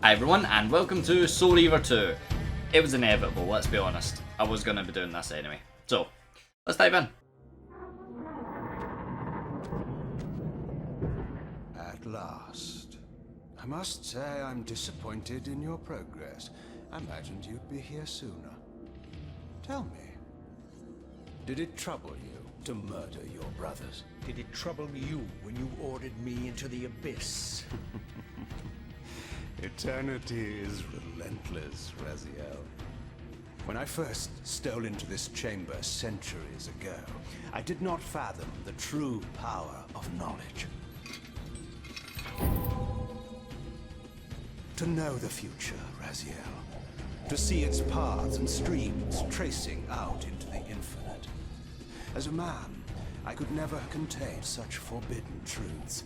Hi everyone, and welcome to Soul Reaver 2. It was inevitable, let's be honest. I was going to be doing this anyway. So, let's dive in. At last. I must say I'm disappointed in your progress. I imagined you'd be here sooner. Tell me, did it trouble you to murder your brothers? Did it trouble you when you ordered me into the abyss? Eternity is relentless, Raziel. When I first stole into this chamber centuries ago, I did not fathom the true power of knowledge. To know the future, Raziel. To see its paths and streams tracing out into the infinite. As a man, I could never contain such forbidden truths.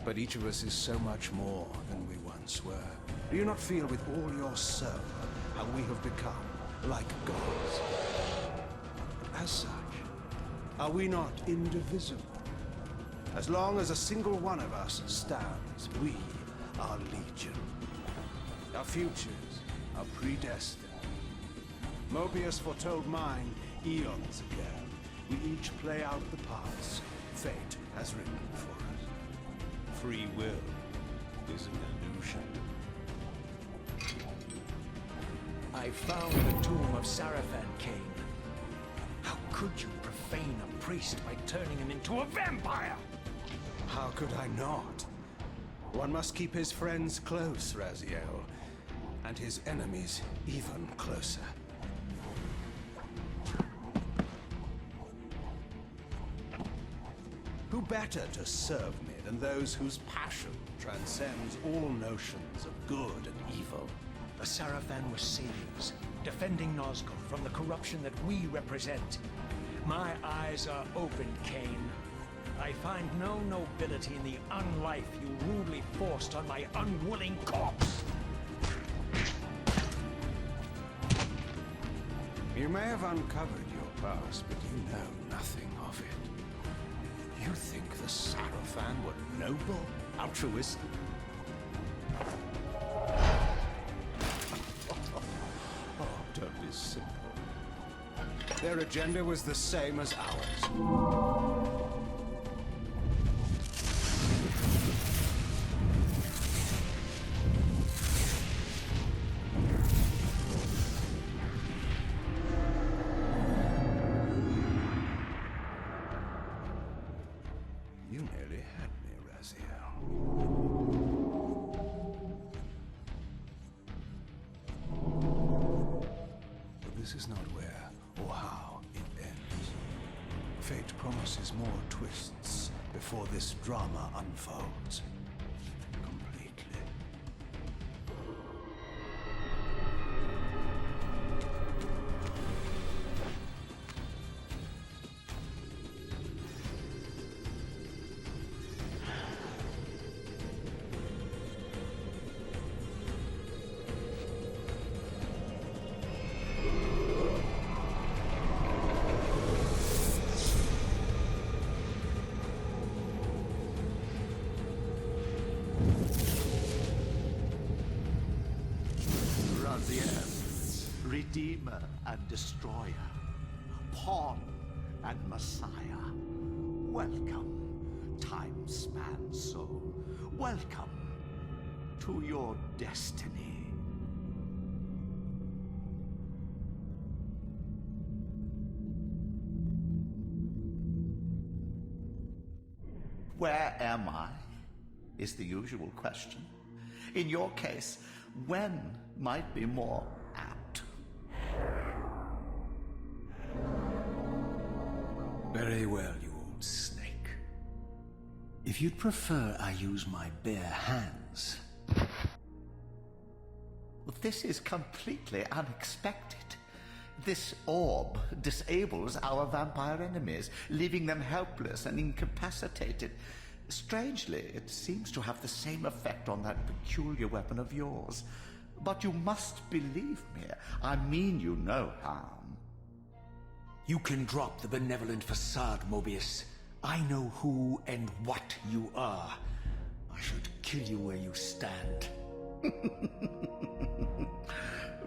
But each of us is so much more than we once were. Do you not feel with all your soul how we have become like gods? As such, are we not indivisible? As long as a single one of us stands, we are legion. Our futures are predestined. Mobius foretold mine eons ago. We each play out the parts fate has written for us. Free will is an illusion. I found the tomb of Sarafan, Cain. How could you profane a priest by turning him into a vampire? How could I not? One must keep his friends close, Raziel, and his enemies even closer. Who better to serve me than those whose passion transcends all notions of good and evil? The Sarafan were saviors, defending Nosgoth from the corruption that we represent. My eyes are opened, Cain. I find no nobility in the unlife you rudely forced on my unwilling corpse. You may have uncovered your past, but you know nothing of it. You think the Sarafan were noble, altruistic? Oh, don't be simple. Their agenda was the same as ours. You nearly had me, Raziel. But this is not where or how it ends. Fate promises more twists before this drama unfolds completely. Redeemer and Destroyer, Pawn and Messiah. Welcome, time-span soul. Welcome to your destiny. Where am I? Is the usual question. In your case, when might be more apt. Very well, you old snake. If you'd prefer I use my bare hands... This is completely unexpected. This orb disables our vampire enemies, leaving them helpless and incapacitated. Strangely, it seems to have the same effect on that peculiar weapon of yours. But you must believe me. I mean you no harm. You can drop the benevolent facade, Mobius. I know who and what you are. I should kill you where you stand.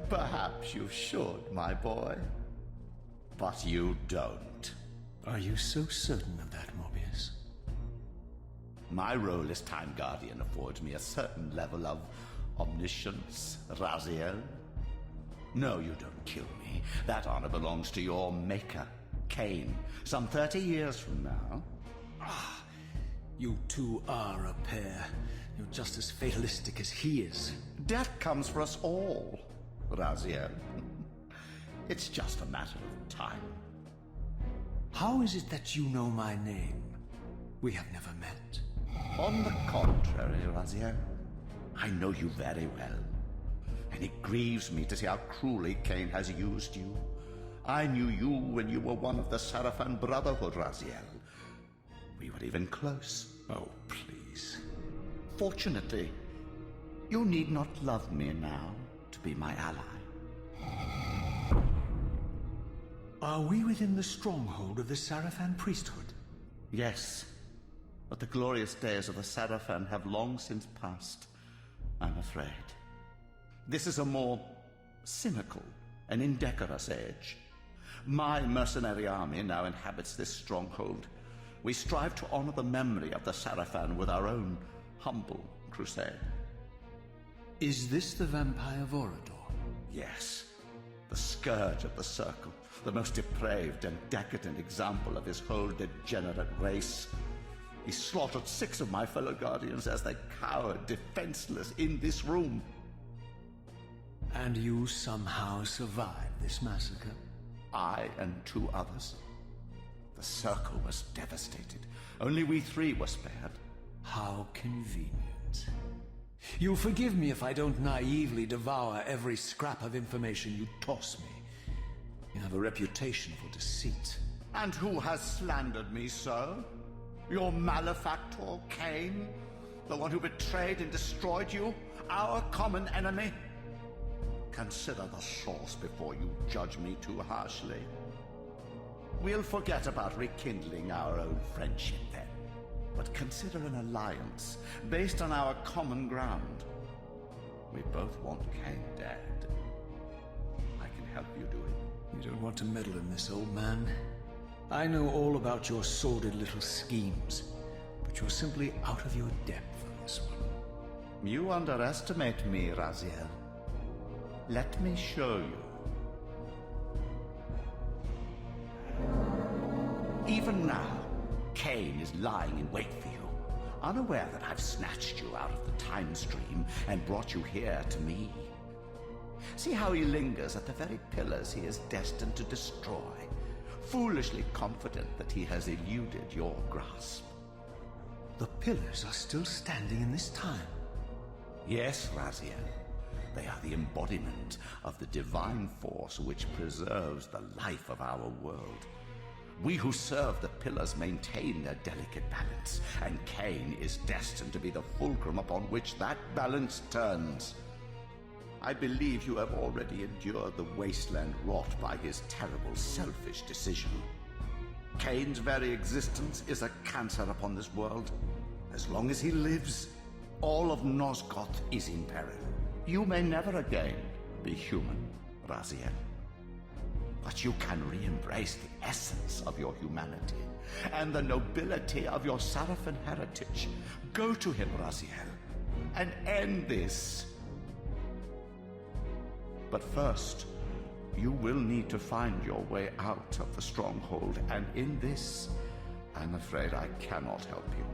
Perhaps you should, my boy. But you don't. Are you so certain of that, Morbius? My role as Time Guardian affords me a certain level of omniscience, Raziel. No, you don't kill me. That honor belongs to your maker, Cain, some 30 years from now. You two are a pair. You're just as fatalistic as he is. Death comes for us all, Raziel. It's just a matter of time. How is it that you know my name? We have never met. On the contrary, Raziel, I know you very well. And it grieves me to see how cruelly Cain has used you. I knew you when you were one of the Sarafan Brotherhood, Raziel. We were even close. Oh, please. Fortunately, you need not love me now to be my ally. Are we within the stronghold of the Sarafan priesthood? Yes, but the glorious days of the Sarafan have long since passed, I'm afraid. This is a more cynical and indecorous age. My mercenary army now inhabits this stronghold. We strive to honor the memory of the Sarafan with our own humble crusade. Is this the vampire Vorador? Yes, the scourge of the Circle, the most depraved and decadent example of his whole degenerate race. He slaughtered 6 of my fellow Guardians as they cowered defenseless in this room. And you somehow survived this massacre? I and 2 others. The Circle was devastated. Only we 3 were spared. How convenient. You'll forgive me if I don't naively devour every scrap of information you toss me. You have a reputation for deceit. And who has slandered me so? Your malefactor, Cain? The one who betrayed and destroyed you? Our common enemy? Consider the source before you judge me too harshly. We'll forget about rekindling our old friendship then. But consider an alliance based on our common ground. We both want Cain dead. I can help you do it. You don't want to meddle in this, old man. I know all about your sordid little schemes, but you're simply out of your depth on this one. You underestimate me, Raziel. Let me show you. Even now, Cain is lying in wait for you, unaware that I've snatched you out of the time stream and brought you here to me. See how he lingers at the very pillars he is destined to destroy, foolishly confident that he has eluded your grasp. The pillars are still standing in this time. Yes, Raziel. They are the embodiment of the divine force which preserves the life of our world. We who serve the pillars maintain their delicate balance, and Cain is destined to be the fulcrum upon which that balance turns. I believe you have already endured the wasteland wrought by his terrible, selfish decision. Cain's very existence is a cancer upon this world. As long as he lives, all of Nosgoth is in peril. You may never again be human, Raziel. But you can re-embrace the essence of your humanity and the nobility of your Sarafan heritage. Go to him, Raziel, and end this. But first, you will need to find your way out of the stronghold, and in this, I'm afraid I cannot help you.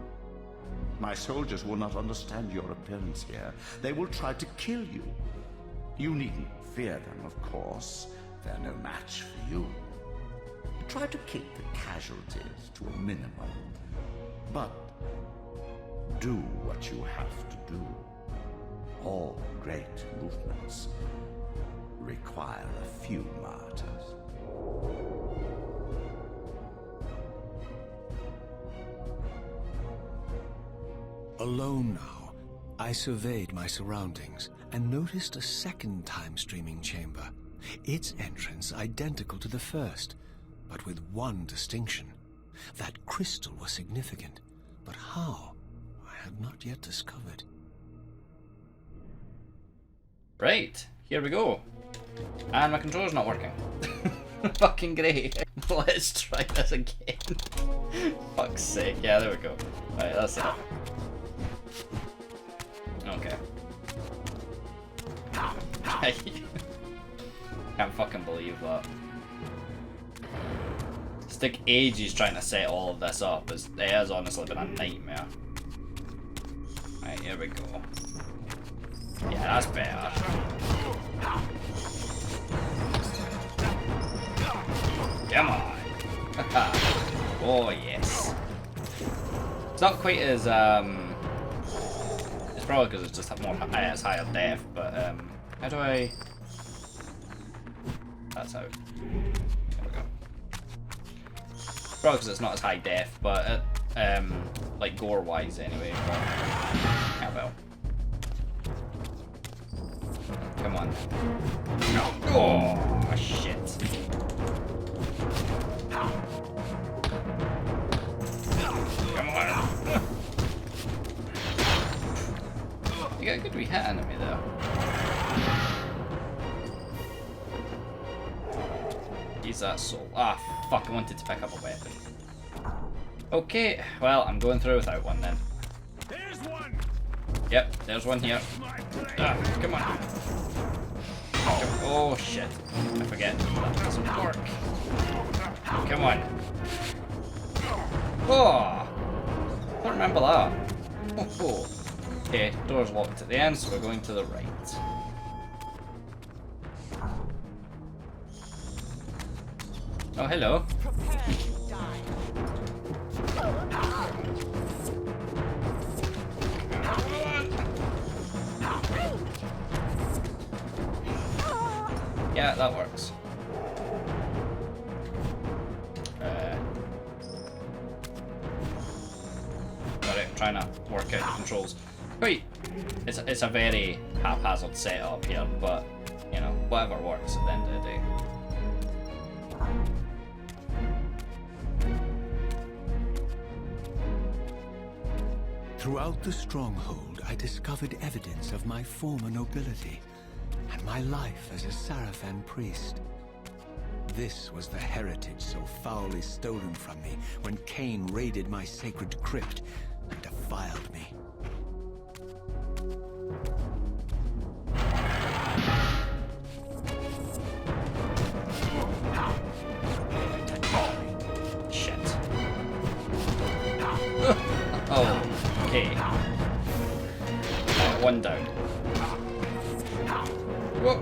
My soldiers will not understand your appearance here. They will try to kill you. You needn't fear them, of course. They're no match for you. Try to keep the casualties to a minimum. But do what you have to do. All great movements require a few martyrs. Alone now, I surveyed my surroundings and noticed a second time-streaming chamber. Its entrance identical to the first, but with one distinction. That crystal was significant, but how, I had not yet discovered. Right, here we go. And my controller's not working. Fucking great. Let's try this again. Fuck's sake. Yeah, there we go. Right, that's it. Okay. Can't fucking believe that. Took ages trying to set all of this up. It has honestly been a nightmare. Right, here we go. Yeah, that's better. Come on. Oh yes. It's not quite as it's probably because it's just more it's higher def, but how do I? That's out. Probably because it's not as high def, but like gore wise anyway. But yeah, well. Come on. Oh shit. Come on. You got a good wee hit enemy there. Use that soul. Ah, fuck, I wanted to pick up a weapon. Okay, well, I'm going through without one then. There's one. Yep, there's one here. Ah, come on. Oh shit. I forget. That doesn't work. Come on. Oh! I don't remember that. Oh. Okay, door's locked at the end, so we're going to the right. Oh, hello. Yeah, that works. Sorry, I'm trying to work out the controls. Wait, it's a very haphazard setup here, but you know, whatever works at the end of the day. Throughout the stronghold, I discovered evidence of my former nobility and my life as a Sarafan priest. This was the heritage so foully stolen from me when Cain raided my sacred crypt and defiled me. Shit. Oh, okay. One down. Whoa.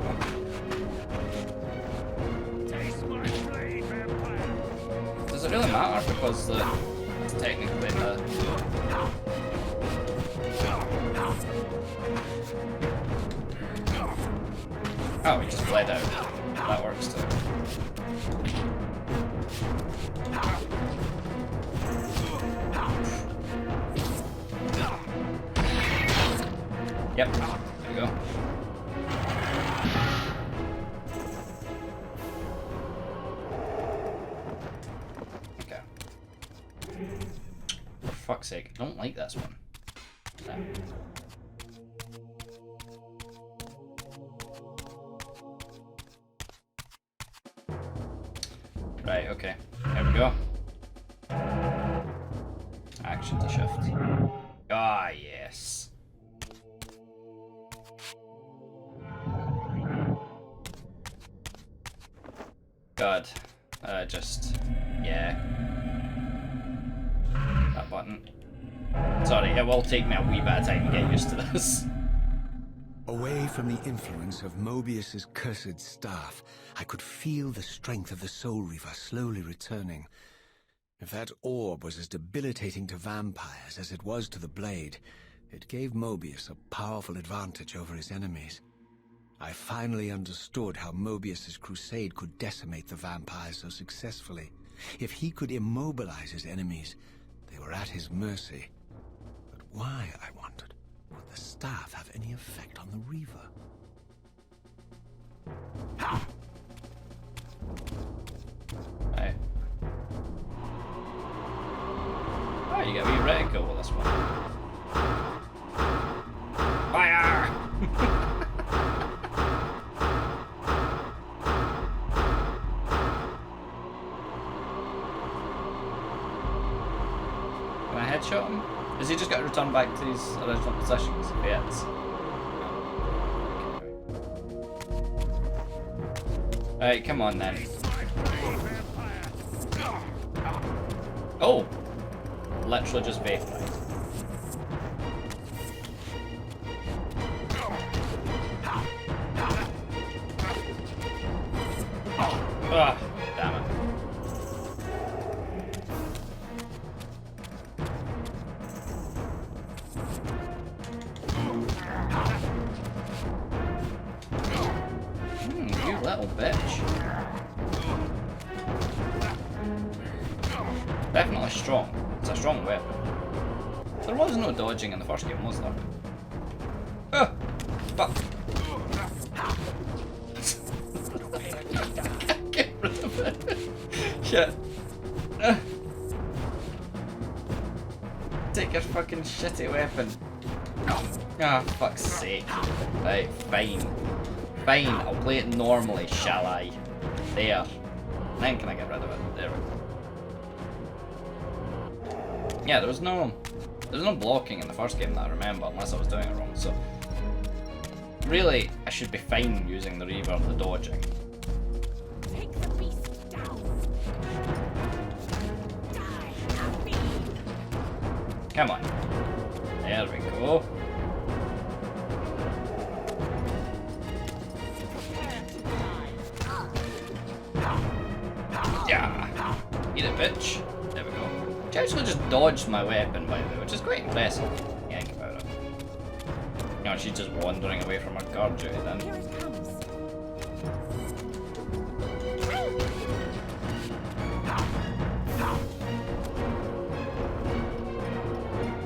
Does it really matter? Because it's technically the... Oh, he just fled out. That works too. Yep, there we go. Okay. For fuck's sake, I don't like this one. Right, okay. There we go. Action to shift. Ah, yes. God. Yeah. That button. Sorry, it will take me a wee bit of time to get used to this. Away from the influence of Mobius's cursed staff, I could feel the strength of the Soul Reaver slowly returning. If that orb was as debilitating to vampires as it was to the blade, it gave Mobius a powerful advantage over his enemies. I finally understood how Mobius's crusade could decimate the vampires so successfully. If he could immobilize his enemies, they were at his mercy. But why, I wondered, would the staff have any effect on the Reaver? Right. Oh, you get a wee reticle with this one. Fire! one-shot him? Has he just got to return back to his original positions? Yes. Alright, come on then. Oh! Literally just vaporized. Ah, damn it. You little bitch. Definitely strong. It's a strong weapon. There was no dodging in the first game, was there? Ah! Fuck. Get rid of it. Shit. Take your fucking shitty weapon. Ah, fuck's sake. Right, fine. Fine, I'll play it normally, shall I? There. Then can I get rid of it? There we go. Yeah, there was no blocking in the first game that I remember, unless I was doing it wrong, so... Really, I should be fine using the Reaver and the dodging. Take the beast down. Die, happy. Come on. There we go. Yeah. Eat it, bitch. There we go. She actually just dodged my weapon, by the way, which is quite impressive. Think about it. You know, she's just wandering away from her guard duty then. Here it comes.